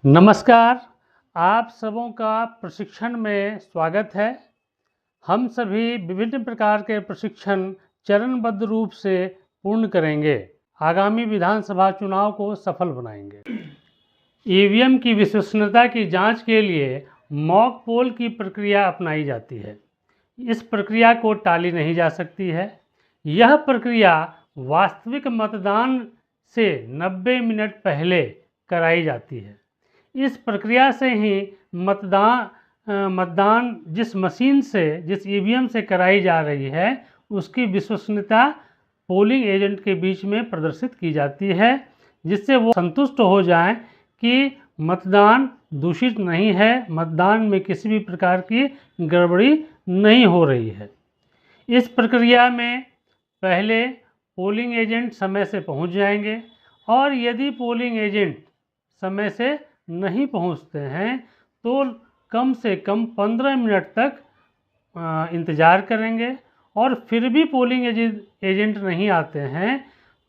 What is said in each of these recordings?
नमस्कार, आप सबों का प्रशिक्षण में स्वागत है। हम सभी विभिन्न प्रकार के प्रशिक्षण चरणबद्ध रूप से पूर्ण करेंगे, आगामी विधानसभा चुनाव को सफल बनाएंगे। ईवीएम की विश्वसनीयता की जांच के लिए मॉक पोल की प्रक्रिया अपनाई जाती है। इस प्रक्रिया को टाली नहीं जा सकती है। यह प्रक्रिया वास्तविक मतदान से 90 मिनट पहले कराई जाती है। इस प्रक्रिया से ही मतदान जिस ईवीएम से कराई जा रही है उसकी विश्वसनीयता पोलिंग एजेंट के बीच में प्रदर्शित की जाती है, जिससे वो संतुष्ट हो जाएं कि मतदान दूषित नहीं है, मतदान में किसी भी प्रकार की गड़बड़ी नहीं हो रही है। इस प्रक्रिया में पहले पोलिंग एजेंट समय से पहुंच जाएंगे और यदि पोलिंग एजेंट समय से नहीं पहुंचते हैं तो कम से कम 15 मिनट तक इंतज़ार करेंगे और फिर भी पोलिंग एजेंट नहीं आते हैं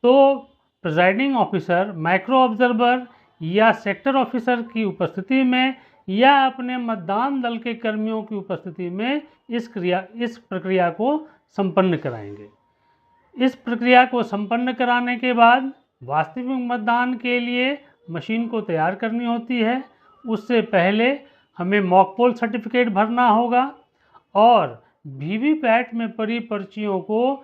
तो प्रिजाइडिंग ऑफिसर, माइक्रो ऑब्जर्वर या सेक्टर ऑफिसर की उपस्थिति में या अपने मतदान दल के कर्मियों की उपस्थिति में इस प्रक्रिया को संपन्न कराएंगे। इस प्रक्रिया को संपन्न कराने के बाद वास्तविक मतदान के लिए मशीन को तैयार करनी होती है। उससे पहले हमें मॉक पोल सर्टिफिकेट भरना होगा और वीवीपैट में पड़ी पर्चियों को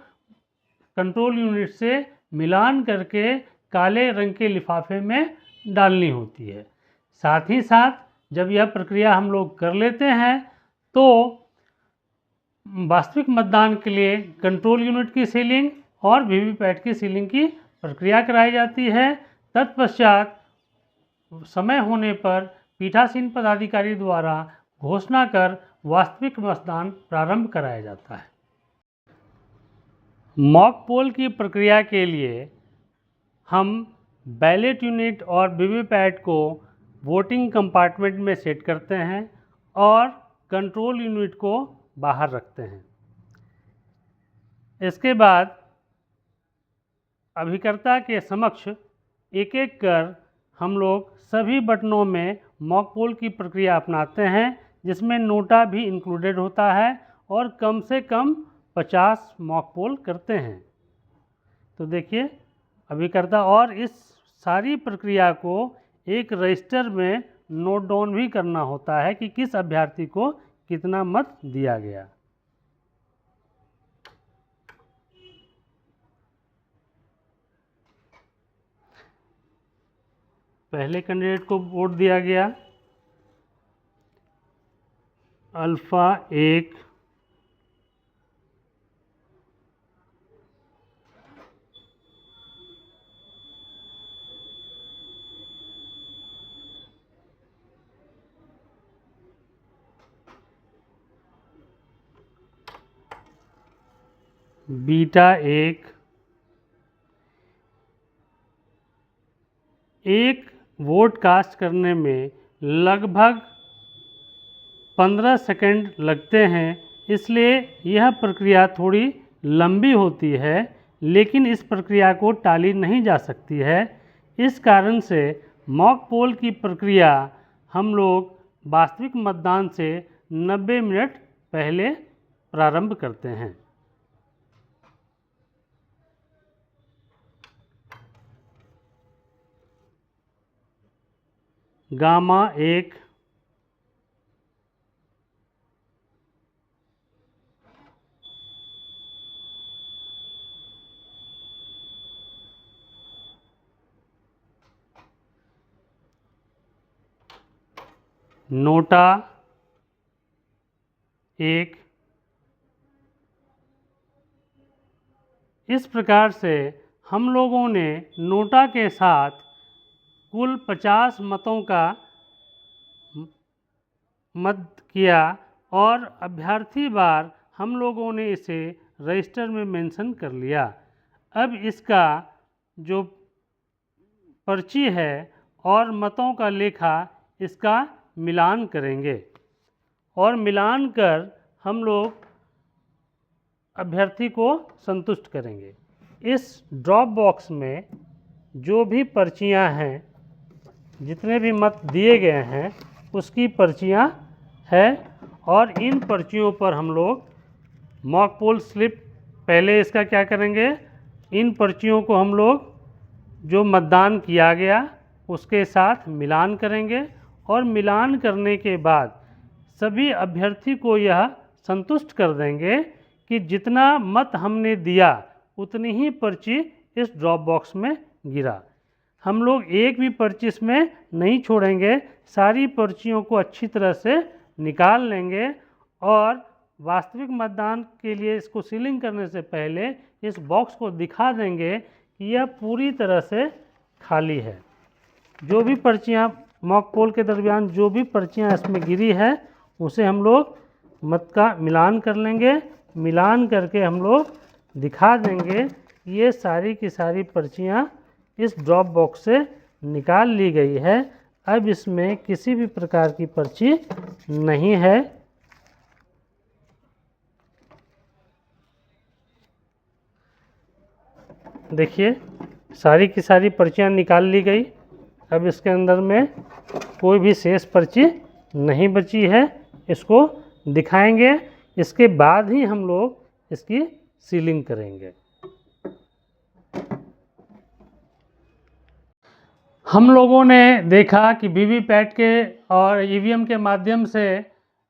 कंट्रोल यूनिट से मिलान करके काले रंग के लिफाफे में डालनी होती है। साथ ही साथ जब यह प्रक्रिया हम लोग कर लेते हैं तो वास्तविक मतदान के लिए कंट्रोल यूनिट की सीलिंग और वीवीपैट की सीलिंग की प्रक्रिया कराई जाती है। तत्पश्चात समय होने पर पीठासीन पदाधिकारी द्वारा घोषणा कर वास्तविक मतदान प्रारंभ कराया जाता है। मॉक पोल की प्रक्रिया के लिए हम बैलेट यूनिट और वीवीपैट को वोटिंग कंपार्टमेंट में सेट करते हैं और कंट्रोल यूनिट को बाहर रखते हैं। इसके बाद अभिकर्ता के समक्ष एक एक कर हम लोग सभी बटनों में मॉक पोल की प्रक्रिया अपनाते हैं, जिसमें नोटा भी इंक्लूडेड होता है और कम से कम 50 मॉक पोल करते हैं। तो देखिए अभिकर्ता, और इस सारी प्रक्रिया को एक रजिस्टर में नोट डाउन भी करना होता है कि किस अभ्यर्थी को कितना मत दिया गया। पहले कैंडिडेट को वोट दिया गया अल्फा 1, बीटा 1, एक वोट कास्ट करने में लगभग 15 सेकंड लगते हैं, इसलिए यह प्रक्रिया थोड़ी लंबी होती है, लेकिन इस प्रक्रिया को टाली नहीं जा सकती है। इस कारण से मॉक पोल की प्रक्रिया हम लोग वास्तविक मतदान से 90 मिनट पहले प्रारंभ करते हैं। Gamma 1, NOTA 1। इस प्रकार से हम लोगों ने नोटा के साथ कुल 50 मतों का मत किया और अभ्यर्थी बार हम लोगों ने इसे रजिस्टर में मेंशन कर लिया। अब इसका जो पर्ची है और मतों का लेखा इसका मिलान करेंगे और मिलान कर हम लोग अभ्यर्थी को संतुष्ट करेंगे। इस ड्रॉप बॉक्स में जो भी पर्चियां हैं जितने भी मत दिए गए हैं उसकी पर्चियाँ है और इन पर्चियों पर हम लोग मॉक पोल स्लिप पहले इसका क्या करेंगे, इन पर्चियों को हम लोग जो मतदान किया गया उसके साथ मिलान करेंगे और मिलान करने के बाद सभी अभ्यर्थी को यह संतुष्ट कर देंगे कि जितना मत हमने दिया उतनी ही पर्ची इस ड्रॉप बॉक्स में गिरा। हम लोग एक भी पर्ची इसमें नहीं छोड़ेंगे, सारी पर्चियों को अच्छी तरह से निकाल लेंगे और वास्तविक मतदान के लिए इसको सीलिंग करने से पहले इस बॉक्स को दिखा देंगे कि यह पूरी तरह से खाली है। जो भी पर्चियाँ मॉक पोल के दरमियान जो भी पर्चियाँ इसमें गिरी है उसे हम लोग मत का मिलान कर लेंगे। मिलान करके हम लोग दिखा देंगे ये सारी की सारी पर्चियाँ इस ड्रॉप बॉक्स से निकाल ली गई है। अब इसमें किसी भी प्रकार की पर्ची नहीं है। देखिए सारी की सारी पर्चियाँ निकाल ली गई। अब इसके अंदर में कोई भी शेष पर्ची नहीं बची है। इसको दिखाएंगे, इसके बाद ही हम लोग इसकी सीलिंग करेंगे। हम लोगों ने देखा कि वीवीपैट के और ईवीएम के माध्यम से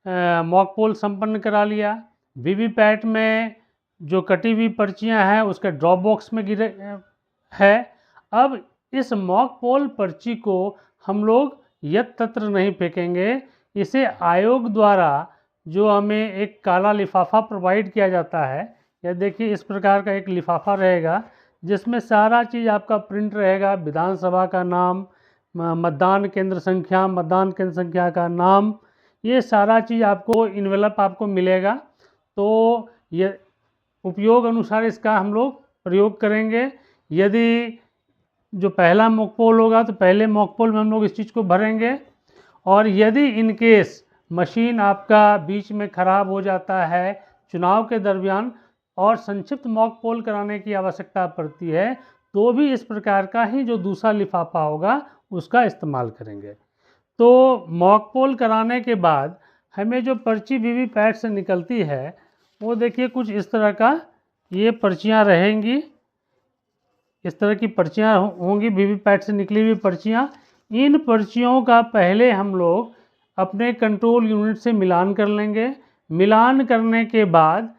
मॉक पोल संपन्न करा लिया। वीवीपैट में जो कटी हुई पर्चियां हैं उसके ड्रॉप बॉक्स में गिरे है। अब इस मॉक पोल पर्ची को हम लोग यत्र नहीं फेंकेंगे। इसे आयोग द्वारा जो हमें एक काला लिफाफा प्रोवाइड किया जाता है, यह देखिए इस प्रकार का एक लिफाफा रहेगा जिसमें सारा चीज़ आपका प्रिंट रहेगा। विधानसभा का नाम, मतदान केंद्र संख्या, मतदान केंद्र संख्या का नाम, ये सारा चीज़ आपको इन्वेलप आपको मिलेगा। तो ये उपयोग अनुसार इसका हम लोग प्रयोग करेंगे। यदि जो पहला मॉक पोल होगा तो पहले मॉक पोल में हम लोग इस चीज़ को भरेंगे। और यदि इनकेस मशीन आपका बीच में ख़राब हो जाता है चुनाव के दरमियान और संक्षिप्त मॉक पोल कराने की आवश्यकता पड़ती है तो भी इस प्रकार का ही जो दूसरा लिफाफा होगा उसका इस्तेमाल करेंगे। तो मॉक पोल कराने के बाद हमें जो पर्ची वीवीपैट से निकलती है वो देखिए कुछ इस तरह का ये पर्चियाँ रहेंगी। इस तरह की पर्चियाँ होंगी वीवीपैट से निकली हुई पर्चियाँ। इन पर्चियों का पहले हम लोग अपने कंट्रोल यूनिट से मिलान कर लेंगे। मिलान करने के बाद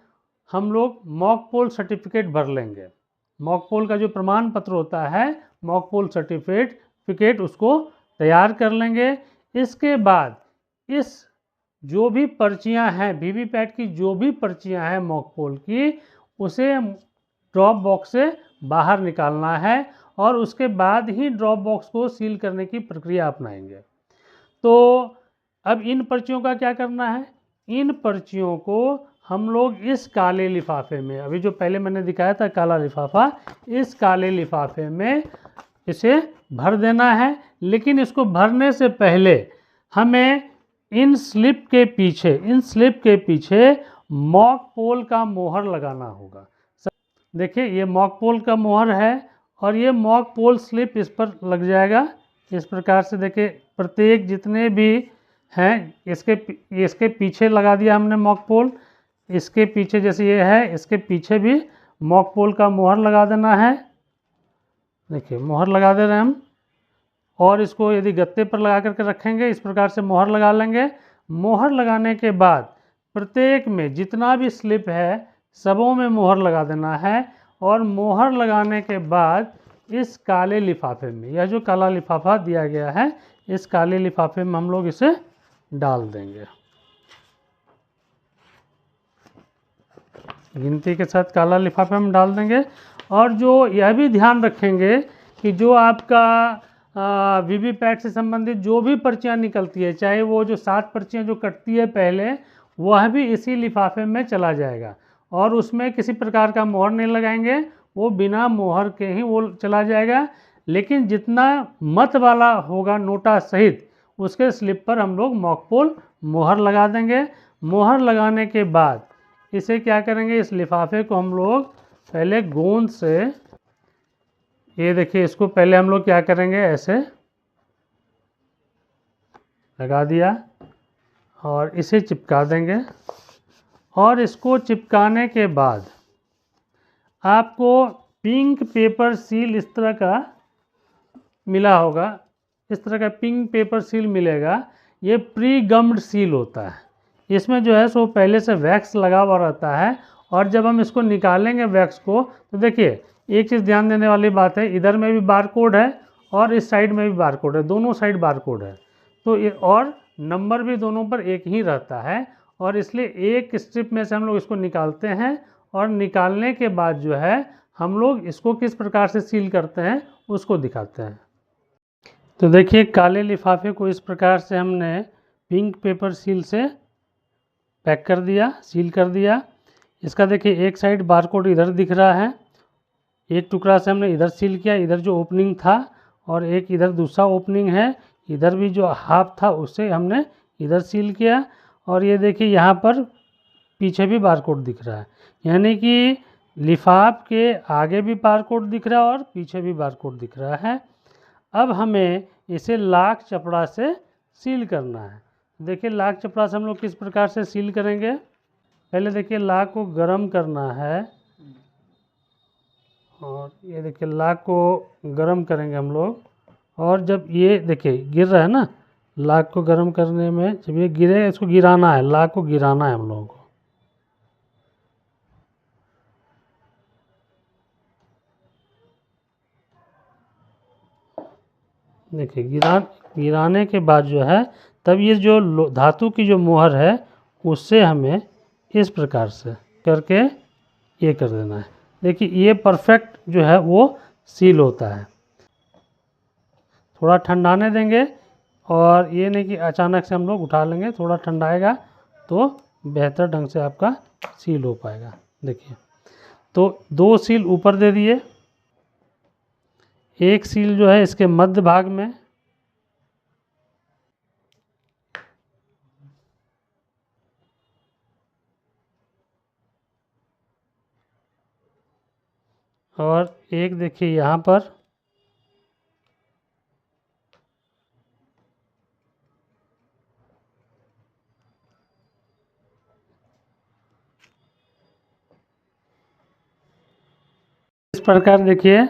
हम लोग मॉक पोल सर्टिफिकेट भर लेंगे। मॉक पोल का जो प्रमाण पत्र होता है मॉक पोल सर्टिफिकेट उसको तैयार कर लेंगे। इसके बाद इस जो भी पर्चियां हैं वीवीपैट की जो भी पर्चियां हैं मॉक पोल की उसे ड्रॉप बॉक्स से बाहर निकालना है और उसके बाद ही ड्रॉप बॉक्स को सील करने की प्रक्रिया अपनाएंगे। तो अब इन पर्चियों का क्या करना है, इन पर्चियों को हम लोग इस काले लिफाफे में, अभी जो पहले मैंने दिखाया था काला लिफाफा, इस काले लिफाफे में इसे भर देना है। लेकिन इसको भरने से पहले हमें इन स्लिप के पीछे मॉक पोल का मोहर लगाना होगा। देखिए ये मॉक पोल का मोहर है और ये मॉक पोल स्लिप इस पर लग जाएगा। इस प्रकार से देखिए प्रत्येक जितने भी हैं इसके पीछे लगा दिया हमने मॉक पोल। इसके पीछे जैसे ये है इसके पीछे भी मॉक पोल का मोहर लगा देना है। देखिए मोहर लगा दे रहे हैं हम। और इसको यदि गत्ते पर लगा करके रखेंगे इस प्रकार से मोहर लगा लेंगे। मोहर लगाने के बाद प्रत्येक में जितना भी स्लिप है सबों में मोहर लगा देना है। और मोहर लगाने के बाद इस काले लिफाफे में, यह जो काला लिफाफा दिया गया है इस काले लिफाफे में हम लोग इसे डाल देंगे। गिनती के साथ काला लिफाफे में डाल देंगे। और जो यह भी ध्यान रखेंगे कि जो आपका वीवीपैट से संबंधित जो भी पर्चियाँ निकलती है, चाहे वो जो 7 पर्चियाँ जो कटती है पहले, वह भी इसी लिफाफे में चला जाएगा और उसमें किसी प्रकार का मोहर नहीं लगाएंगे, वो बिना मोहर के ही वो चला जाएगा। लेकिन जितना मत वाला होगा नोटा सहित उसके स्लिप पर हम लोग मॉक पोल मोहर लगा देंगे। मोहर लगाने के बाद इसे क्या करेंगे, इस लिफाफे को हम लोग पहले गोंद से, ये देखिए इसको पहले हम लोग क्या करेंगे, ऐसे लगा दिया और इसे चिपका देंगे। और इसको चिपकाने के बाद आपको पिंक पेपर सील इस तरह का मिला होगा, इस तरह का पिंक पेपर सील मिलेगा। ये प्री गम्ड सील होता है। इसमें जो है सो पहले से वैक्स लगा हुआ रहता है और जब हम इसको निकालेंगे वैक्स को, तो देखिए एक चीज़ ध्यान देने वाली बात है, इधर में भी बार कोड है और इस साइड में भी बार कोड है, दोनों साइड बार कोड है। तो और नंबर भी दोनों पर एक ही रहता है और इसलिए एक स्ट्रिप में से हम लोग इसको निकालते हैं और निकालने के बाद जो है हम लोग इसको किस प्रकार से सील करते हैं उसको दिखाते हैं। तो देखिए काले लिफाफे को इस प्रकार से हमने पिंक पेपर सील से पैक कर दिया, सील कर दिया। इसका देखिए एक साइड बारकोड इधर दिख रहा है, एक टुकड़ा से हमने इधर सील किया, इधर जो ओपनिंग था, और एक इधर दूसरा ओपनिंग है, इधर भी जो हाफ था उससे हमने इधर सील किया। और ये देखिए यहाँ पर पीछे भी बारकोड दिख रहा है, यानी कि लिफाफ के आगे भी बारकोड दिख रहा है और पीछे भी बारकोड दिख रहा है। अब हमें इसे लाख चपड़ा से सील करना है। देखिए लाख चपड़ा से हम लोग किस प्रकार से सील करेंगे। पहले देखिए लाख को गरम करना है और ये देखिए लाख को गरम करेंगे हम लोग। और जब ये देखिए गिर रहा है ना, लाख को गरम करने में जब ये गिरे इसको गिराना है, लाख को गिराना है हम लोगों को। देखिए गिराने के बाद जो है तब ये जो धातु की जो मोहर है उससे हमें इस प्रकार से करके ये कर देना है। देखिए ये परफेक्ट जो है वो सील होता है। थोड़ा ठंडाने देंगे और ये नहीं कि अचानक से हम लोग उठा लेंगे, थोड़ा ठंडाएगा तो बेहतर ढंग से आपका सील हो पाएगा। देखिए तो 2 सील ऊपर दे दिए, एक सील जो है इसके मध्य भाग में, और एक देखिए यहाँ पर। इस प्रकार देखिए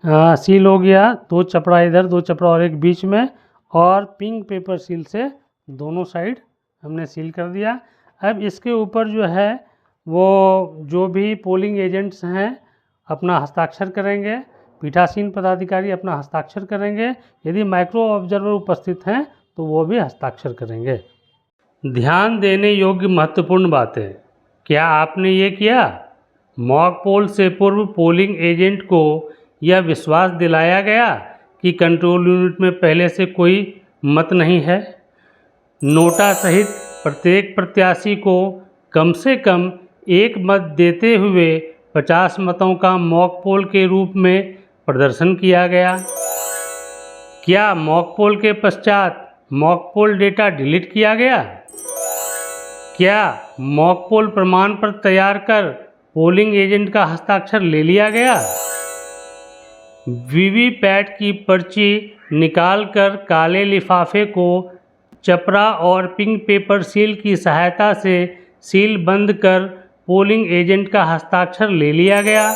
सील हो गया, 2 चपड़ा इधर 2 चपड़ा और एक बीच में, और पिंक पेपर सील से दोनों साइड हमने सील कर दिया। अब इसके ऊपर जो है वो जो भी पोलिंग एजेंट्स हैं अपना हस्ताक्षर करेंगे, पीठासीन पदाधिकारी अपना हस्ताक्षर करेंगे, यदि माइक्रो ऑब्जर्वर उपस्थित हैं तो वो भी हस्ताक्षर करेंगे। ध्यान देने योग्य महत्वपूर्ण बातें। क्या आपने ये किया? मॉक पोल से पूर्व पोलिंग एजेंट को यह विश्वास दिलाया गया कि कंट्रोल यूनिट में पहले से कोई मत नहीं है। नोटा सहित प्रत्येक प्रत्याशी को कम से कम एक मत देते हुए 50 मतों का मॉक पोल के रूप में प्रदर्शन किया गया। क्या मॉक पोल के पश्चात मॉक पोल डेटा डिलीट किया गया? क्या मॉक पोल प्रमाण पत्र तैयार कर पोलिंग एजेंट का हस्ताक्षर ले लिया गया? वीवीपैट की पर्ची निकालकर काले लिफाफे को चपड़ा और पिंक पेपर सील की सहायता से सील बंद कर पोलिंग एजेंट का हस्ताक्षर ले लिया गया।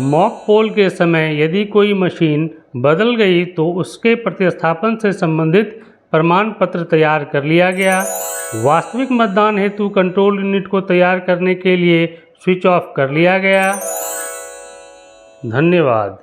मॉक पोल के समय यदि कोई मशीन बदल गई तो उसके प्रतिस्थापन से संबंधित प्रमाण पत्र तैयार कर लिया गया। वास्तविक मतदान हेतु कंट्रोल यूनिट को तैयार करने के लिए स्विच ऑफ कर लिया गया। धन्यवाद।